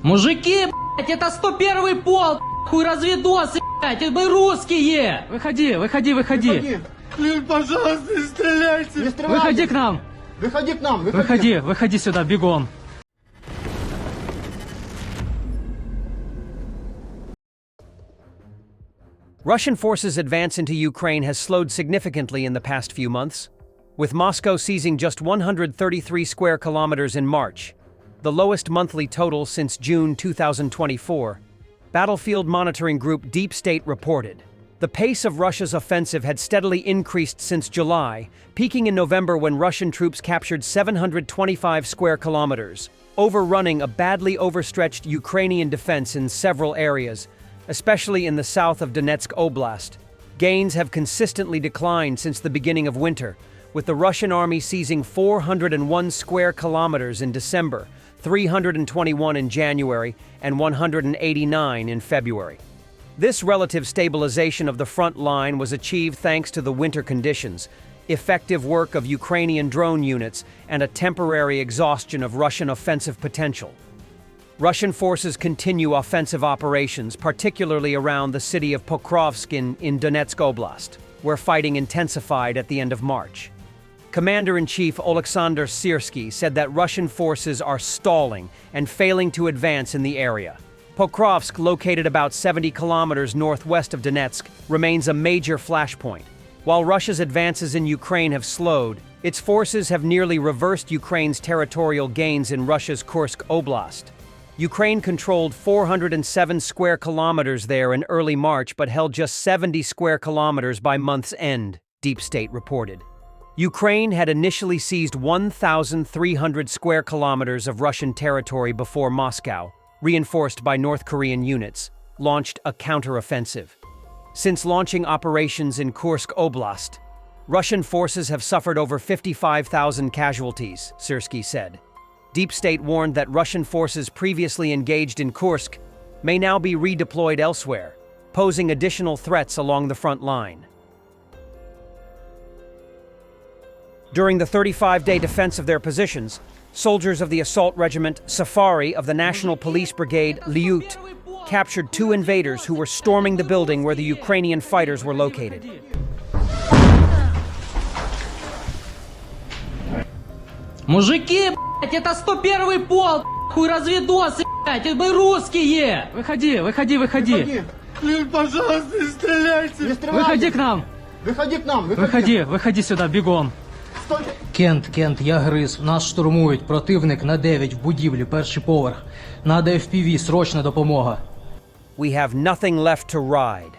Мужики, блядь, это 101-й полк, хуй разведосы, блядь, мы русские! Выходи. Выходи. Пожалуйста, не стреляйте. Не стреляйте. Выходи к нам! Выходи сюда, бегом! Russian forces' advance into Ukraine has slowed significantly in the past few months, with Moscow seizing just 133 square kilometers in March, the lowest monthly total since June 2024. Battlefield monitoring group Deep State reported. The pace of Russia's offensive had steadily increased since July, peaking in November when Russian troops captured 725 square kilometers, overrunning a badly overstretched Ukrainian defense in several areas, especially in the south of Donetsk Oblast. Gains have consistently declined since the beginning of winter, with the Russian army seizing 401 square kilometers in December, 321 in January, and 189 in February. This relative stabilization of the front line was achieved thanks to the winter conditions, effective work of Ukrainian drone units, and a temporary exhaustion of Russian offensive potential. Russian forces continue offensive operations, particularly around the city of Pokrovsk in Donetsk Oblast, where fighting intensified at the end of March. Commander-in-Chief Oleksandr Syrsky said that Russian forces are stalling and failing to advance in the area. Pokrovsk, located about 70 kilometers northwest of Donetsk, remains a major flashpoint. While Russia's advances in Ukraine have slowed, its forces have nearly reversed Ukraine's territorial gains in Russia's Kursk Oblast. Ukraine controlled 407 square kilometers there in early March but held just 70 square kilometers by month's end, Deep State reported. Ukraine had initially seized 1,300 square kilometers of Russian territory before Moscow, reinforced by North Korean units, launched a counteroffensive. Since launching operations in Kursk Oblast, Russian forces have suffered over 55,000 casualties, Syrsky said. Deep State warned that Russian forces previously engaged in Kursk may now be redeployed elsewhere, posing additional threats along the front line. During the 35-day defense of their positions, soldiers of the assault regiment Safari of the National Police Brigade Lyut captured 2 invaders who were storming the building where the Ukrainian fighters were located. Мужики, блядь, это 101-й полк, хуй разведосы, блядь, мы русские! Выходи! Пожалуйста, не стреляйте. Выходи к нам! Выходи сюда, бегом! Кент, я Гриз. Нас штурмують. Противник на 9 в будівлі, перший поверх. Надо FPV, срочна допомога. We have nothing left to ride.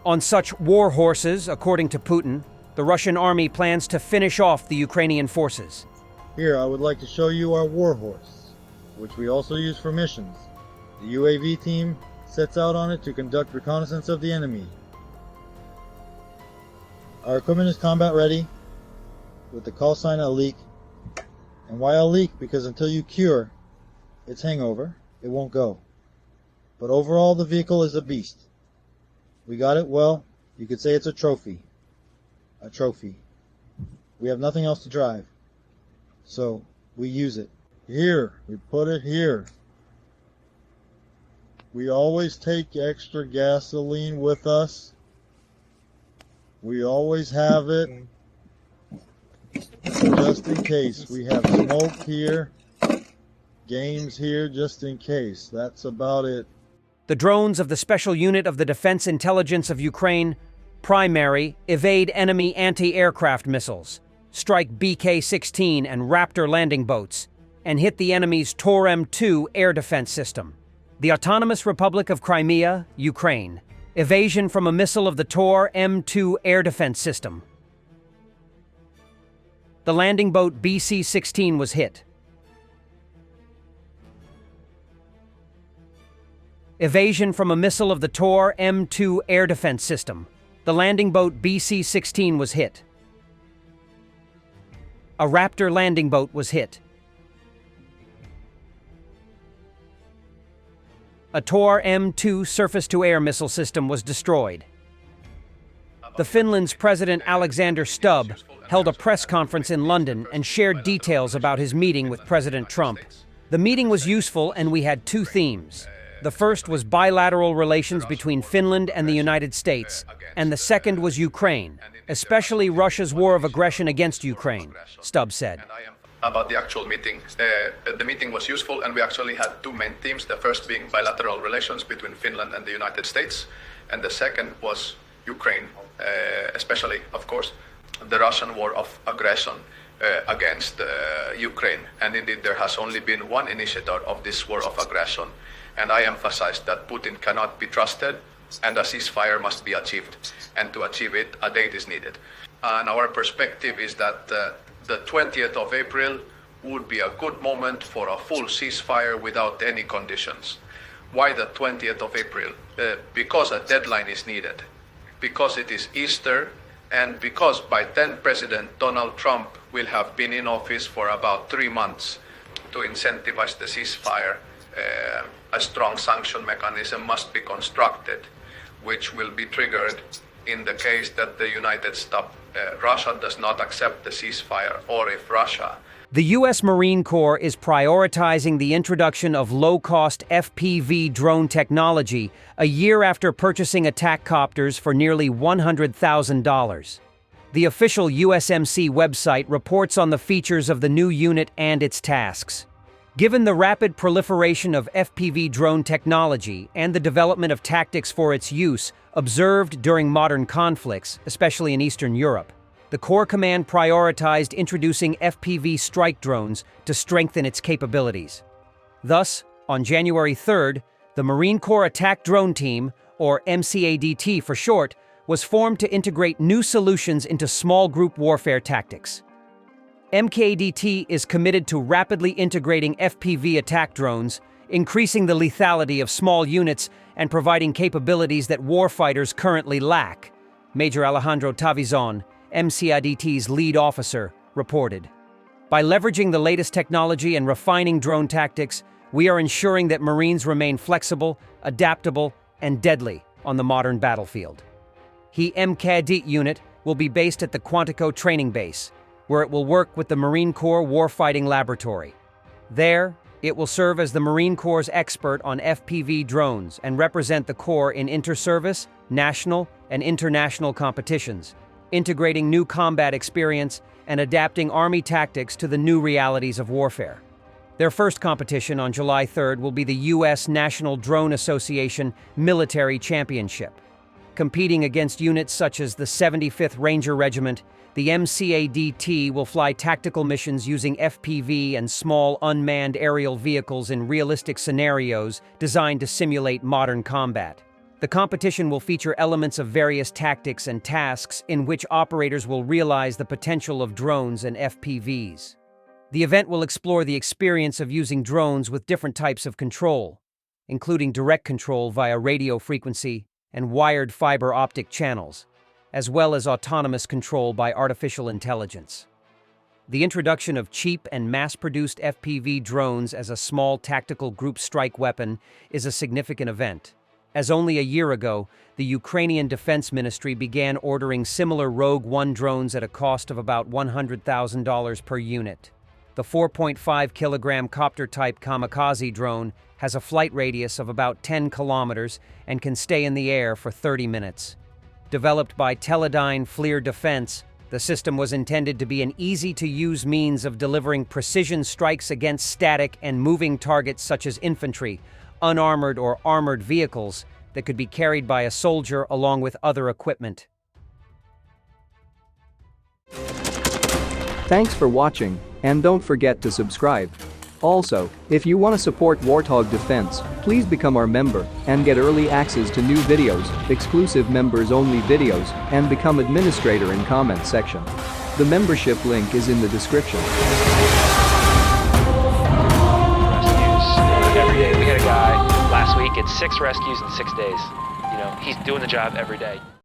On such war horses, according to Putin, the Russian army plans to finish off the Ukrainian forces. Here, I would like to show you our warhorse, which we also use for missions. The UAV team sets out on it to conduct reconnaissance of the enemy. Our equipment is combat ready, with the call sign Alik. And why Alik? Because until you cure its hangover, it won't go. But overall, the vehicle is a beast. We got it, well, you could say it's a trophy. A trophy. We have nothing else to drive. So, we use it. Here, we put it here. We always take extra gasoline with us. We always have it. Just in case. We have smoke here. Games here, just in case. That's about it. The drones of the Special Unit of the Defense Intelligence of Ukraine primary evade enemy anti-aircraft missiles, strike BK-16 and Raptor landing boats, and hit the enemy's Tor-M2 air defense system. The Autonomous Republic of Crimea, Ukraine. Evasion from a missile of the Tor-M2 air defense system. The landing boat BC-16 was hit. Evasion from a missile of the Tor-M2 air defense system. The landing boat BC-16 was hit. A Raptor landing boat was hit. A Tor-M2 surface-to-air missile system was destroyed. The Finland's President Alexander Stubb held a press conference in London and shared details about his meeting with President Trump. The meeting was useful and we had two themes. The first was bilateral relations between Finland and the United States, and the second was Ukraine, especially Russia's war of aggression against Ukraine, Stubbs said. About the actual meeting. The meeting was useful and we actually had two main themes, the first being bilateral relations between Finland and the United States, and the second was Ukraine, especially, of course, the Russian war of aggression against Ukraine. And indeed, there has only been one initiator of this war of aggression. And I emphasized that Putin cannot be trusted and a ceasefire must be achieved. And to achieve it, a date is needed. And our perspective is that the 20th of April would be a good moment for a full ceasefire without any conditions. Why the 20th of April? Because a deadline is needed. Because it is Easter, and because by then President Donald Trump will have been in office for about 3 months. To incentivize the ceasefire, a strong sanction mechanism must be constructed, which will be triggered in the case that the Russia does not accept the ceasefire, or if Russia. The U.S. Marine Corps is prioritizing the introduction of low-cost FPV drone technology a year after purchasing attack copters for nearly $100,000. The official USMC website reports on the features of the new unit and its tasks. Given the rapid proliferation of FPV drone technology and the development of tactics for its use observed during modern conflicts, especially in Eastern Europe, the Corps Command prioritized introducing FPV strike drones to strengthen its capabilities. Thus, on January 3rd, the Marine Corps Attack Drone Team, or MCADT for short, was formed to integrate new solutions into small group warfare tactics. MKADT is committed to rapidly integrating FPV attack drones, increasing the lethality of small units, and providing capabilities that warfighters currently lack, Major Alejandro Tavizon, MCADT's lead officer, reported. By leveraging the latest technology and refining drone tactics, we are ensuring that Marines remain flexible, adaptable, and deadly on the modern battlefield. The MCADT unit will be based at the Quantico Training Base, where it will work with the Marine Corps Warfighting Laboratory. There, it will serve as the Marine Corps' expert on FPV drones and represent the Corps in inter-service, national, and international competitions, integrating new combat experience and adapting Army tactics to the new realities of warfare. Their first competition on July 3rd will be the U.S. National Drone Association Military Championship. Competing against units such as the 75th Ranger Regiment, the MCADT will fly tactical missions using FPV and small unmanned aerial vehicles in realistic scenarios designed to simulate modern combat. The competition will feature elements of various tactics and tasks in which operators will realize the potential of drones and FPVs. The event will explore the experience of using drones with different types of control, including direct control via radio frequency and wired fiber optic channels, as well as autonomous control by artificial intelligence. The introduction of cheap and mass-produced FPV drones as a small tactical group strike weapon is a significant event, as only a year ago, the Ukrainian Defense Ministry began ordering similar Rogue 1 drones at a cost of about $100,000 per unit. The 4.5-kilogram copter-type kamikaze drone has a flight radius of about 10 kilometers and can stay in the air for 30 minutes. Developed by Teledyne FLIR Defense, the system was intended to be an easy-to-use means of delivering precision strikes against static and moving targets such as infantry, unarmored or armored vehicles that could be carried by a soldier along with other equipment. Thanks for watching, and don't forget to subscribe. Also, if you want to support Warthog Defense, please become our member and get early access to new videos, exclusive members-only videos, and become administrator in comment section. The membership link is in the description. Every day. We had a guy last week, it's 6 rescues in 6 days. You know, he's doing the job every day.